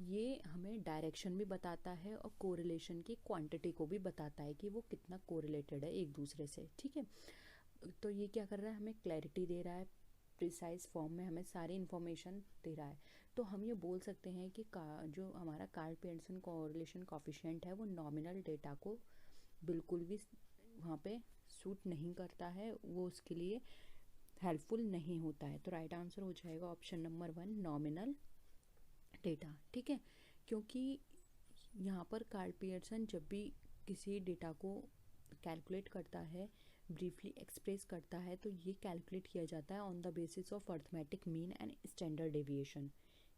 ये हमें डायरेक्शन भी बताता है और कोरिलेशन की क्वांटिटी को भी बताता है कि वो कितना कोरिलेटेड है एक दूसरे से, ठीक है। तो ये क्या कर रहा है, हमें क्लैरिटी दे रहा है, प्रिसाइज फॉर्म में हमें सारी इन्फॉर्मेशन दे रहा है। तो हम ये बोल सकते हैं कि जो हमारा कार्ल पियर्सन कोरिलेशन कोफिशिएंट है वो नॉमिनल डेटा को बिल्कुल भी वहाँ पे सूट नहीं करता है, वो उसके लिए हेल्पफुल नहीं होता है। तो राइट आंसर हो जाएगा ऑप्शन नंबर 1, नॉमिनल डेटा, ठीक है। क्योंकि यहाँ पर कार्ल पियर्सन जब भी किसी डेटा को कैलकुलेट करता है, ब्रीफली एक्सप्रेस करता है, तो ये कैलकुलेट किया जाता है on the basis of arithmetic mean and standard deviation,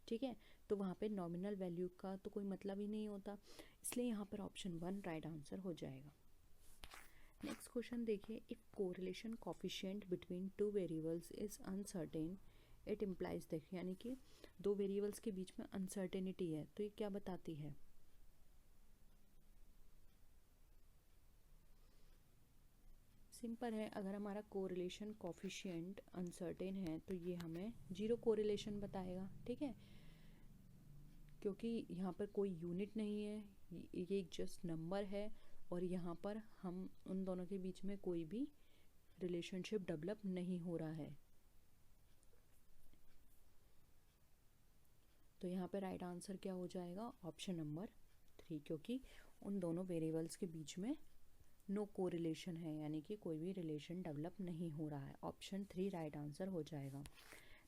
ठीक है। तो वहाँ पे नॉमिनल वैल्यू का तो कोई मतलब ही नहीं होता, इसलिए यहाँ पर ऑप्शन 1 राइट आंसर हो जाएगा। नेक्स्ट क्वेश्चन देखिए, if correlation coefficient between two variables is uncertain it implies, देखिए यानी कि दो वेरिएबल्स के बीच में अनसर्टेनिटी है, तो ये क्या बताती है। सिंपल है, अगर हमारा कोरिलेशन कोफिशिएंट अनसर्टेन है तो ये हमें जीरो कोरिलेशन बताएगा, ठीक है। क्योंकि यहाँ पर कोई यूनिट नहीं है, ये एक जस्ट नंबर है और यहाँ पर हम उन दोनों के बीच में कोई भी रिलेशनशिप डेवलप नहीं हो रहा है। तो यहाँ पे राइट आंसर क्या हो जाएगा, ऑप्शन नंबर 3, क्योंकि उन दोनों वेरिएबल्स के बीच में नो कोरिलेशन है, यानी कि कोई भी रिलेशन डेवलप नहीं हो रहा है। ऑप्शन 3 राइट आंसर हो जाएगा।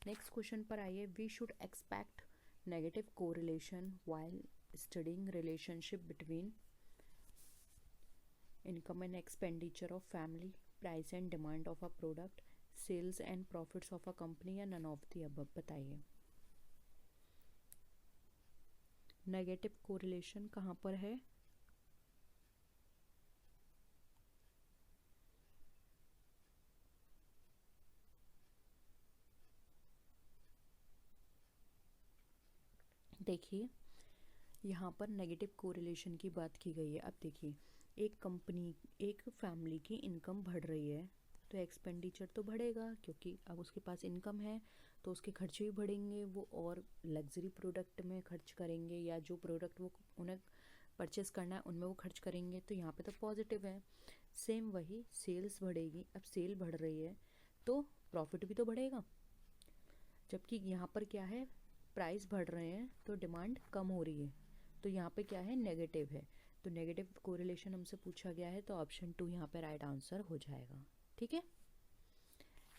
नेक्स्ट क्वेश्चन पर आइए, we should expect negative correlation while studying relationship between income and expenditure of family, price and demand of a product, sales and profits of a company या none of the above। बताइए negative correlation कहाँ पर है। देखिए, यहाँ पर negative correlation की बात की गई है। अब देखिए, एक फैमिली की इनकम बढ़ रही है तो एक्सपेंडिचर तो बढ़ेगा, क्योंकि अब उसके पास इनकम है तो उसके खर्चे भी बढ़ेंगे, वो और लग्जरी प्रोडक्ट में खर्च करेंगे या जो प्रोडक्ट वो उन्हें परचेस करना है उनमें वो खर्च करेंगे, तो यहाँ पे तो पॉजिटिव है। सेम वही सेल्स बढ़ेगी, अब सेल बढ़ रही है तो
प्रॉफिट भी तो बढ़ेगा। जबकि यहाँ पर क्या है, प्राइस बढ़ रहे हैं तो डिमांड कम हो रही है, तो यहाँ पे क्या है, नेगेटिव है। तो नेगेटिव कोरिलेशन हमसे पूछा गया है, तो ऑप्शन 2 यहाँ पे राइट आंसर हो जाएगा। ठीक है,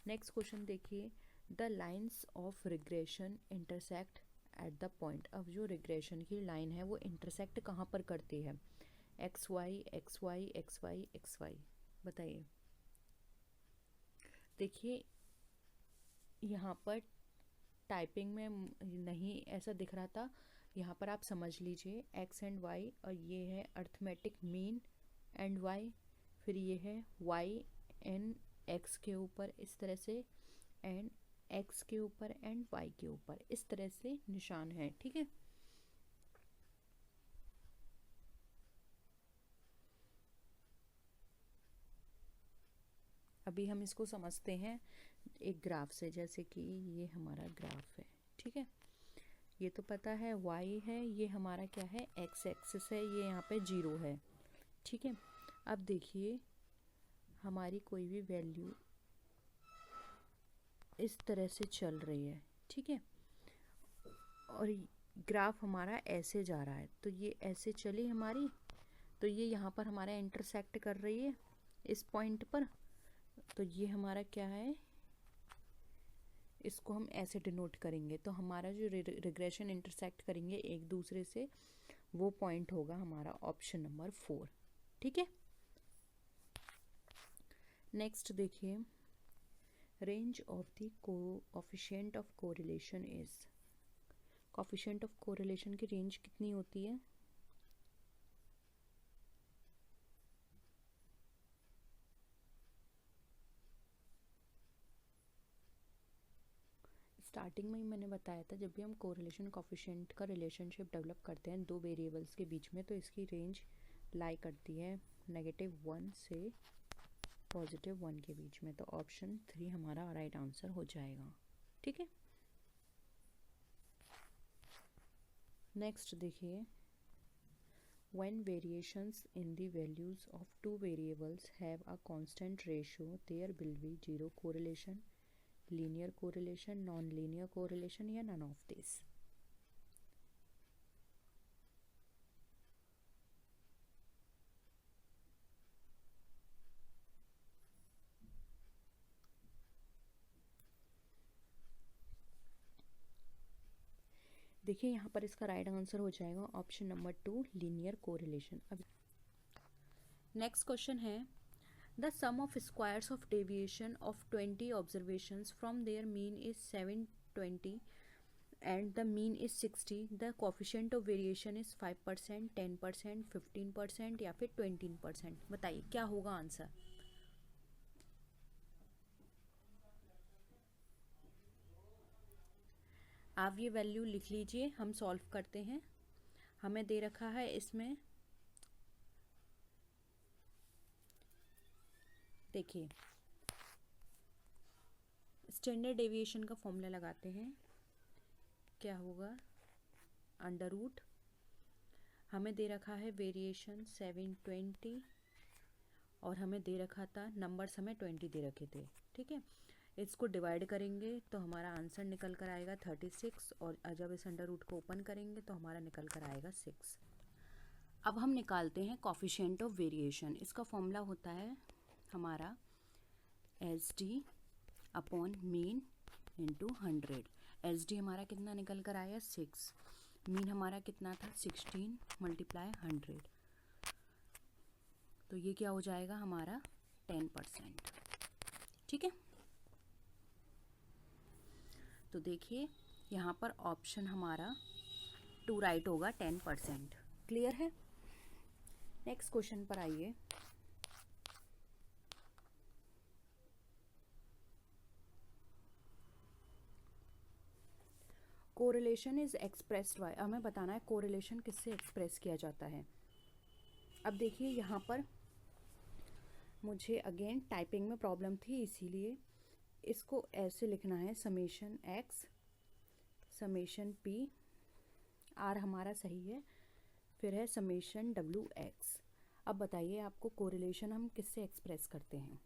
नेक्स्ट क्वेश्चन देखिए, the lines of regression intersect at the point. अब जो रिग्रेशन की लाइन है वो इंटरसेक्ट कहाँ पर करती है, x y x y x y x y, बताइए। देखिए यहाँ पर टाइपिंग में नहीं ऐसा दिख रहा था, यहाँ पर आप समझ लीजिए एक्स एंड वाई, और ये है अर्थमेटिक मीन एंड वाई, फिर ये है वाई एंड एक्स के ऊपर इस तरह से, एंड एक्स के ऊपर एंड वाई के ऊपर इस तरह से निशान है। ठीक है, अभी हम इसको समझते हैं एक ग्राफ से, जैसे कि ये हमारा ग्राफ है। ठीक है, ये तो पता है y है, ये हमारा क्या है, x एक्सिस है, ये यहाँ पे 0 है। ठीक है, अब देखिए हमारी कोई भी वैल्यू इस तरह से चल रही है। ठीक है, और ग्राफ हमारा ऐसे जा रहा है, तो ये ऐसे चली हमारी, तो ये यहाँ पर हमारा इंटरसेक्ट कर रही है इस पॉइंट पर, तो ये हमारा क्या है, इसको हम ऐसे डिनोट करेंगे। तो हमारा जो रिग्रेशन इंटरसेक्ट करेंगे एक दूसरे से, वो पॉइंट होगा हमारा ऑप्शन नंबर 4। ठीक है, नेक्स्ट देखिए, range of the coefficient of correlation is. Coefficient of correlation की रेंज कितनी होती है, स्टार्टिंग में ही मैंने बताया था, जब भी हम कोरिलेशन कोएफिशिएंट का रिलेशनशिप डेवलप करते हैं दो वेरिएबल्स के बीच में, तो इसकी रेंज लाई करती है -1 से +1 के बीच में। तो ऑप्शन 3 हमारा राइट आंसर हो जाएगा। ठीक है, नेक्स्ट देखिए, when variations in the values of two variables have a constant ratio, there will be zero correlation, linear correlation, non-linear correlation, या none of this। देखिए यहाँ पर इसका राइट आंसर हो जाएगा ऑप्शन नंबर 2 लीनियर कोरिलेशन। अब next question है, the sum of squares of deviation of 20 observations from their mean is 720 and the mean is 60, the coefficient of variation is 5%, 10%, 15% या फिर 20%। बताइए क्या होगा आंसर। आप ये वैल्यू लिख लीजिए, हम सॉल्व करते हैं। हमें दे रखा है इसमें, देखिए स्टैंडर्ड डेविएशन का फॉर्मूला लगाते हैं, क्या होगा, √, हमें दे रखा है वेरिएशन 720 और हमें दे रखा था नंबर्स हमें 20 दे रखे थे। ठीक है, इसको डिवाइड करेंगे तो हमारा आंसर निकल कर आएगा 36, और जब इस √, को ओपन करेंगे तो हमारा निकल कर आएगा 6। अब हम निकालते हैं कोफिशिएंट ऑफ वेरिएशन। इसका फॉर्मूला होता है हमारा SD upon mean into 100। SD हमारा कितना निकल कर आया 6, मीन हमारा कितना था 16 × 100, तो ये क्या हो जाएगा हमारा 10%। ठीक है, तो देखिए यहाँ पर ऑप्शन हमारा 2 राइट होगा, 10%। क्लियर है, नेक्स्ट क्वेश्चन पर आइए। कोरिलेशन इज एक्सप्रेस्ड बाय, हमें बताना है कोरिलेशन किससे एक्सप्रेस किया जाता है। अब देखिए यहाँ पर मुझे अगेन टाइपिंग में प्रॉब्लम थी, इसीलिए इसको ऐसे लिखना है, summation x summation p, r हमारा सही है, फिर है समेशन wx। अब बताइए आपको कोरिलेशन हम किससे एक्सप्रेस करते हैं।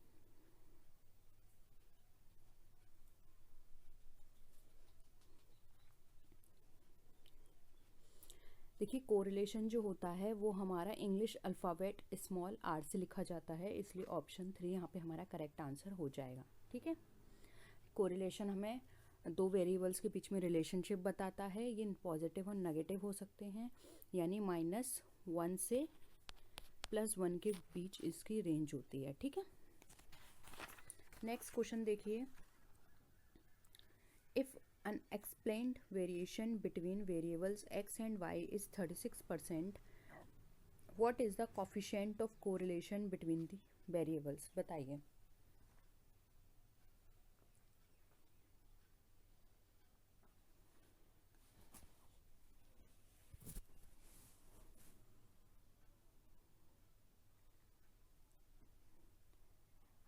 देखिए कोरिलेशन जो होता है वो हमारा इंग्लिश अल्फ़ाबेट स्मॉल आर से लिखा जाता है, इसलिए ऑप्शन 3 यहाँ पे हमारा करेक्ट आंसर हो जाएगा। ठीक है, कोरिलेशन हमें दो वेरिएबल्स के बीच में रिलेशनशिप बताता है। ये पॉजिटिव और नेगेटिव हो सकते हैं, यानी -1 से +1 के बीच इसकी रेंज होती है। ठीक है, नेक्स्ट क्वेश्चन देखिए, if unexplained variation between variables x and y is 36%, what is the coefficient of correlation between the variables? बताइए।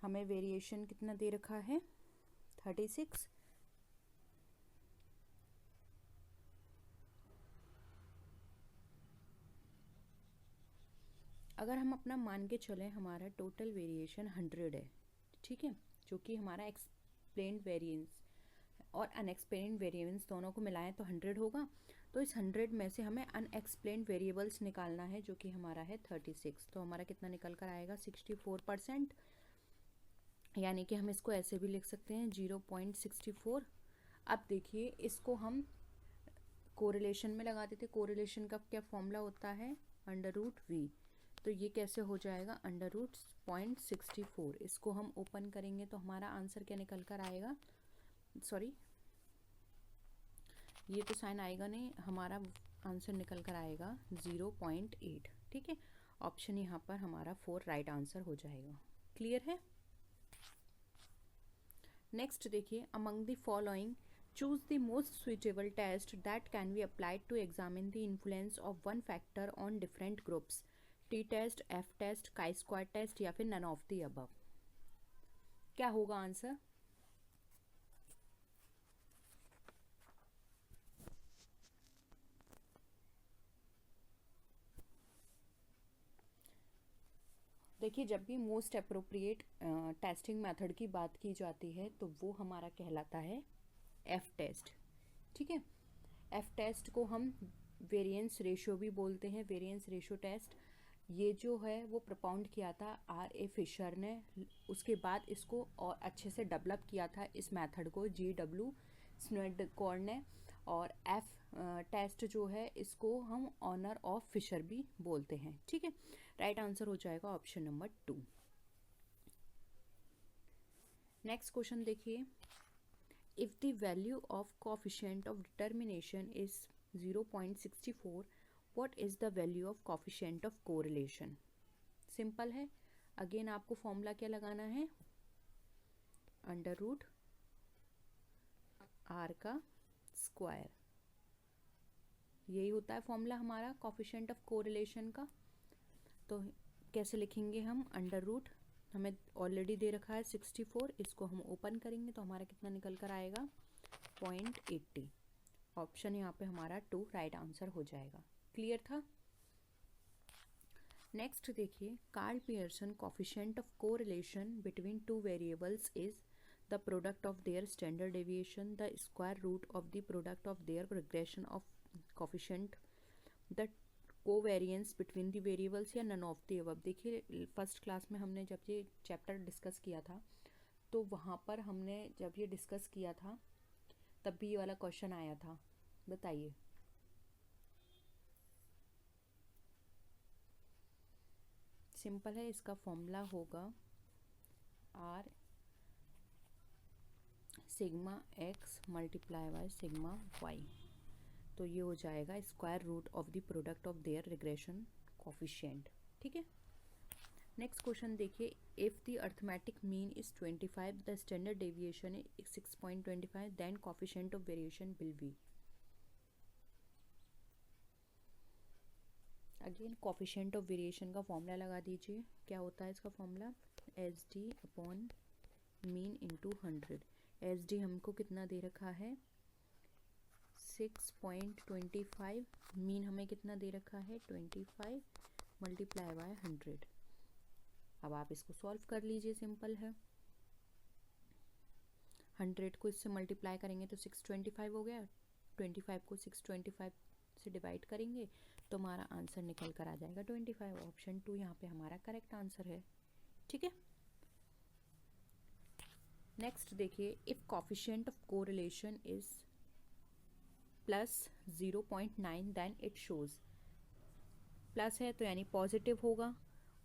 हमें वेरिएशन कितना दे रखा है, 36। अगर हम अपना मान के चलें हमारा टोटल वेरिएशन 100 है, ठीक है, जो कि हमारा एक्सप्लेन्ड वेरिएंस और अनएक्सप्लेन्ड वेरिएंस दोनों को मिलाएं तो 100 होगा। तो इस 100 में से हमें अनएक्सप्लेन्ड वेरिएबल्स निकालना है, जो कि हमारा है 36। तो हमारा कितना निकल कर आएगा, 64%, यानी कि हम इसको ऐसे भी लिख सकते हैं 0.64। अब देखिए इसको हम कोरिलेशन में लगा देते। कोरिलेशन का क्या फॉर्मूला होता है, √v। तो ये कैसे हो जाएगा, √0.64। इसको हम ओपन करेंगे तो हमारा आंसर क्या निकल कर आएगा, सॉरी ये तो साइन आएगा नहीं, हमारा आंसर निकल कर आएगा 0.8। ठीक है, ऑप्शन यहाँ पर हमारा 4 राइट आंसर हो जाएगा। क्लियर है। नेक्स्ट देखिए, among the following choose the most suitable test that can be applied to examine the influence of one factor on different groups, t test, F test, chi square test या फिर none of the above. क्या होगा answer, देखिए जब भी most appropriate testing method की बात की जाती है तो वो हमारा कहलाता है एफ टेस्ट। ठीक है, एफ टेस्ट को हम वेरिएंस रेशियो भी बोलते हैं, वेरिएंस रेशियो टेस्ट। ये जो है वो प्रपोंड किया था R.A. फिशर ने, उसके बाद इसको और अच्छे से डेवलप किया था इस मेथड को G.W. स्नेडकोर ने। और एफ टेस्ट जो है इसको हम ऑनर ऑफ फिशर भी बोलते हैं। ठीक है, राइट आंसर हो जाएगा ऑप्शन नंबर 2। नेक्स्ट क्वेश्चन देखिए, if the value of coefficient of determination is 0.64, what is the value of coefficient of correlation. Simple है, अगेन आपको फॉर्मूला क्या लगाना है, √r का स्क्वायर, यही होता है फॉर्मूला हमारा कोएफिशिएंट ऑफ कोरिलेशन का। तो कैसे लिखेंगे हम, √ हमें ऑलरेडी दे रखा है 64, इसको हम ओपन करेंगे तो हमारा कितना निकल कर आएगा 0.80। ऑप्शन यहाँ पे हमारा 2 राइट आंसर हो जाएगा। क्लियर था। नेक्स्ट देखिए, Karl Pearson coefficient of correlation between two variables is the product of their standard deviation, the square root of the product of their regression of coefficient, the covariance between the variables या none of the above. देखिए first class में हमने जब ये chapter discuss किया था तो वहाँ पर हमने जब ये डिस्कस किया था तब भी ये वाला क्वेश्चन आया था। बताइए, सिंपल है, इसका फॉर्मूला होगा R sigma x multiply by sigma y। तो ये हो जाएगा square root of the product of their regression coefficient. ठीक है, नेक्स्ट क्वेश्चन देखिए, if the arithmetic mean is 25, the standard deviation is 6.25, then coefficient of variation will be. Again coefficient of variation का formula लगा दीजिए। क्या होता है इसका formula, SD upon mean into 100। SD हमको कितना दे रखा है 6.25, मीन हमें कितना दे रखा है 25 मल्टीप्लाई बाय 100। अब आप इसको सॉल्व कर लीजिए, सिंपल है। 100 को इससे मल्टीप्लाई करेंगे तो 625 हो गया, 25 को 625 से डिवाइड करेंगे
तो हमारा आंसर निकल कर आ जाएगा 25। ऑप्शन 2 यहाँ पे हमारा करेक्ट आंसर है। ठीक है, नेक्स्ट देखिए, if coefficient of correlation is +0.9 then it shows. Plus है तो यानी पॉजिटिव होगा,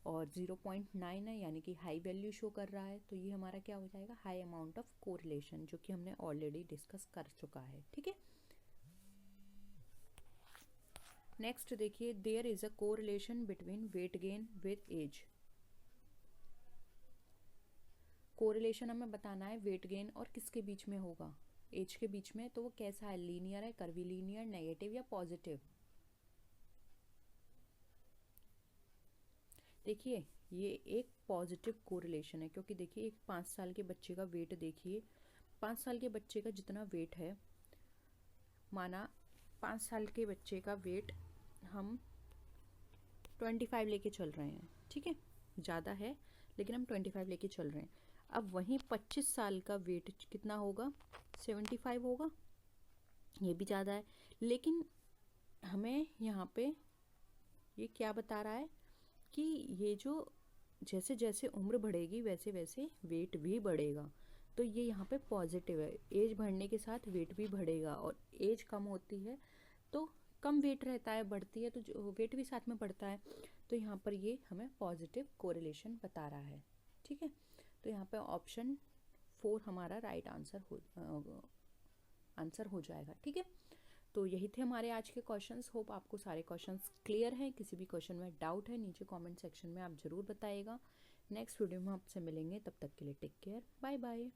और 0.9 है यानी कि हाई वैल्यू शो कर रहा है, तो ये हमारा क्या हो जाएगा, हाई अमाउंट ऑफ कोरिलेशन, जो कि हमने ऑलरेडी डिस्कस कर चुका है। ठीक है, नेक्स्ट देखिए, there is a correlation between weight gain with age. Correlation हमें बताना है वेट गेन और किसके बीच में होगा, एज के बीच में, तो वो कैसा है, लीनियर है, कर्वीलीनियर, नेगेटिव या पॉजिटिव। देखिए ये एक पॉजिटिव कोरिलेशन है, क्योंकि देखिए एक 5 साल के बच्चे का वेट देखिए, 5 साल के बच्चे का जितना वेट है, माना 5 साल के बच्चे का वेट हम 25 लेके चल रहे हैं, ठीक है, ज़्यादा है लेकिन हम 25 लेके चल रहे हैं। अब वहीं 25 साल का वेट कितना होगा, 75 होगा, ये भी ज़्यादा है। लेकिन हमें यहाँ पे ये क्या बता रहा है कि ये जो जैसे जैसे उम्र बढ़ेगी वैसे वैसे वेट भी बढ़ेगा, तो ये यहाँ पे पॉजिटिव है। एज बढ़ने के साथ वेट भी बढ़ेगा, और एज कम होती है तो कम वेट रहता है, बढ़ती है तो जो वेट भी साथ में बढ़ता है, तो यहाँ पर ये हमें पॉजिटिव कोरिलेशन बता रहा है। ठीक है, तो यहाँ पे ऑप्शन 4 हमारा राइट आंसर हो जाएगा। ठीक है, तो यही थे हमारे आज के क्वेश्चंस। होप आपको सारे क्वेश्चंस क्लियर हैं। किसी भी क्वेश्चन में डाउट है नीचे कमेंट सेक्शन में आप ज़रूर बताइएगा। नेक्स्ट वीडियो में आपसे मिलेंगे, तब तक के लिए टेक केयर, बाय बाय।